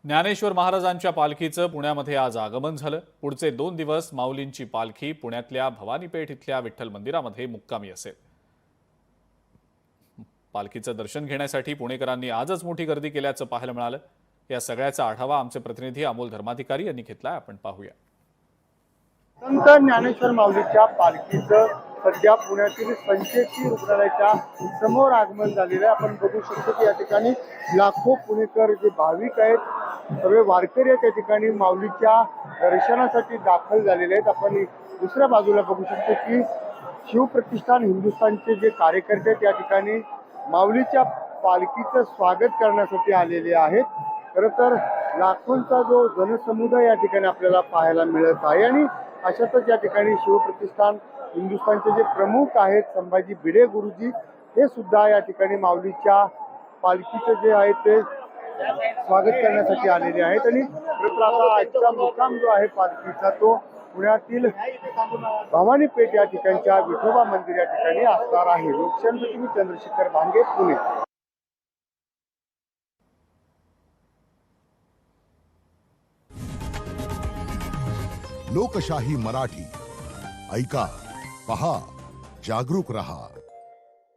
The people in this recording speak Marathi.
ज्ञानेश्वर महाराजांच्या पालखीचं पुण्यामध्ये आज आगमन झालं। पुढचे 2 दिवस माऊलींची पालखी पुण्यातल्या भवानीपेठ इथल्या विठ्ठल मंदिरामध्ये मुक्कामी असेल। पालखीचं दर्शन घेण्यासाठी पुणेकरांनी आजच मोठी गर्दी केल्याचं पाहायला मिळालं। या सगळ्याचा आढावा आमचे प्रतिनिधी अमोल धर्माधिकारी यांनी घेतलाय, आपण पाहूया। संत ज्ञानेश्वर माऊलीच्या पालखीचं सध्या पुण्यातील संचेती रुग्णालयाच्या समोर आगमन झालेलं आहे। आपण बघू शकतो की या ठिकाणी लाखो पुणेकर जे भाविक आहेत, सर्व वारकरी आहेत, त्या ठिकाणी माऊलीच्या दर्शनासाठी दाखल झालेले आहेत। आपण दुसऱ्या बाजूला बघू शकतो की शिवप्रतिष्ठान हिंदुस्थानचे जे कार्यकर्ते आहेत, या ठिकाणी माऊलीच्या पालखीचं स्वागत करण्यासाठी आलेले आहेत। खरं तर लाखोंचा जो जनसमुदाय या ठिकाणी आपल्याला पाहायला मिळत आहे आणि अशातच या ठिकाणी शिवप्रतिष्ठान हिंदुस्थानचे जे प्रमुख आहेत संभाजी भिडे गुरुजी, हे सुद्धा या ठिकाणी माऊलीच्या पालखीचं जे आहे ते स्वागत करण्यासाठी आलेले आहेत। आणि आता आजचा मुक्काम जो आहे पालखीचा तो पुण्यातील भवानीपेठ या ठिकाणच्या विठोबा मंदिर या ठिकाणी असणार आहे। लोकशाहीसाठी चंद्रशेखर भांगे, पुणे। लोकशाही मराठी ऐका, पहा, जागरूक रहा।